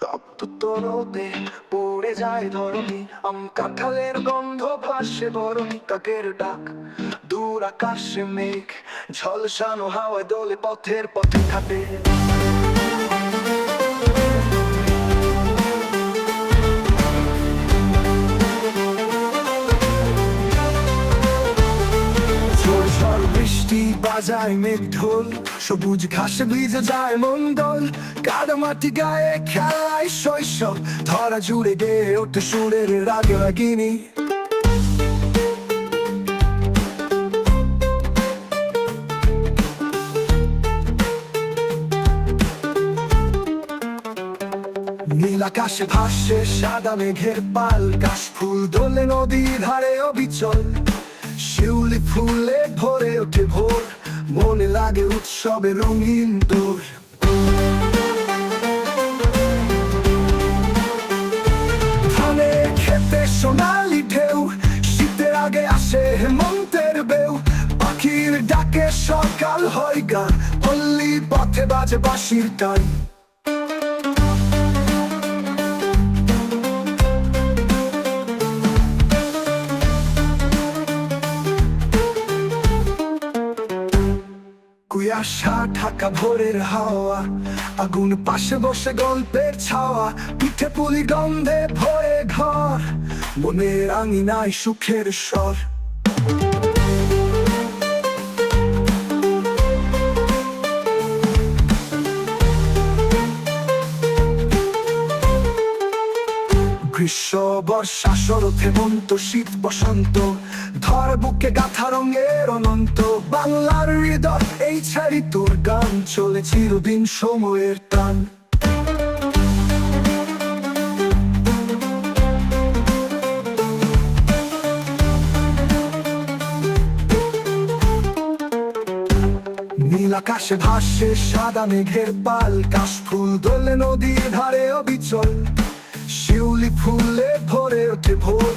রক্ত তরতে পড়ে যায় ধরণী, কাঁঠালের গন্ধ ভাসে বরণী, কাকের ডাক দূর আকাশে মেঘ, ঝলসানো হাওয়ায় দোলে পথের পথে ঘাটে। বৃষ্টি বাজায় মেঘ ঢোল, সবুজ ঘাসে ভিজে যায় মন্ডল, কাদা মাটি গায়ে খেলায় শৈশব, ধরা জুড়ে গেয়ে ওঠে সুরের রাগে রাগিনী। নীল আকাশে ভাসে সাদা মেঘের পাল, কাশ ফুল দোলে নদীর ধারে অবিচল, শিউলি ফুলে ভরে ওঠে ভোর, মনে লাগে উৎসবে রঙিন দোল। ধানে খেতে সোনালি ঢেউ, শীতের আগে আসে হেমন্তের বেউ, পাখির ডাকে সকাল হয় গান, পল্লী পথে বাজে বাঁশির টান। কুয়াশা ঢাকা ভোরের হাওয়া, আগুন পাশে বসে গল্পের ছাওয়া, পিঠে পুলি গন্ধে ভরে ঘর, মনের আঙিনায় সুখের স্বর। গ্রীষ্ম বর্ষা শরৎ হেমন্ত শীত বসন্ত, ধর বুকে গাথা রঙের অনন্ত, বাংলার হৃদয় এই ছাড়ি তোর গান, চলে চিরদিন সময়ের টান। নীল আকাশে ভাসে সাদা মেঘের পাল, কাশ ফুল দোলে নদীর ধারে অবিচল, শিউলি ফুলে ভরে ওঠে ভোর,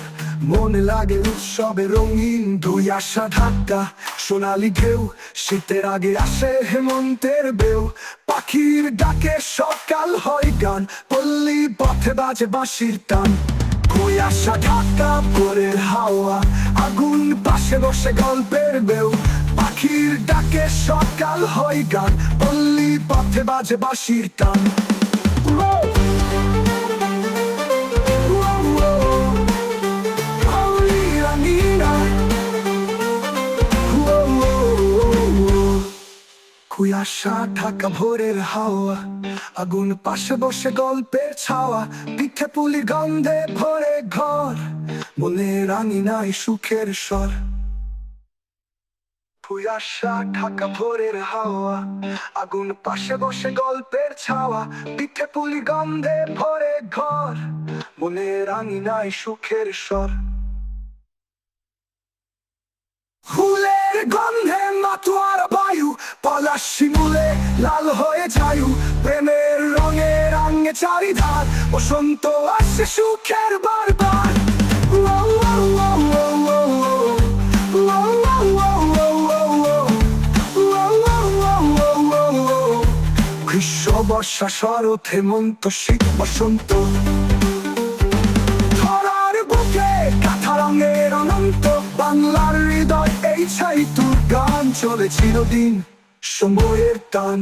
মনে লাগে উৎসবে রঙিন দুই আশা ধাক্কা সোনালি ঢেউ, শীতের আগে আসে হেমন্তের বেউ, পাখির ডাকে সকাল হয় গান, পল্লী পথে বাজে বাঁশির টান। কুয়াশা ঢাকা ভোরের হাওয়া, আগুন পাশে বসে গল্পের বেউ, পাখির ডাকে সকাল হয় গান, পল্লী পথে বাজে বাঁশির টান। কুয়াশা ঢাকা ভোরের হাওয়া, আগুন পাশে বসে গল্পের ছাওয়া, পিঠে পুলি গন্ধে ভরে ঘর, মনের আঙিনায় সুখের স্বর। কুয়াশা ঢাকা ভোরের হাওয়া, আগুন পাশে বসে গল্পের ছাওয়া, পিঠে পুলি গন্ধে ভরে ঘর, মনের আঙিনায় সুখের স্বর। ফুলের গন্ধে মাতোয়ার বায়ু, পলাশ শিমুলে লাল হয়ে যায়ু, প্রেমের রঙে রাঙে চারিধার, বসন্ত আসে সুখের বারবার। গ্রীষ্ম বর্ষা শরৎ হেমন্ত শীত বসন্ত, ধরার বুকে কাঁথা রঙের অনন্ত, বাংলার হৃদয় এই ছাই তোর গান, চলে চিরদিন সময়ের টান।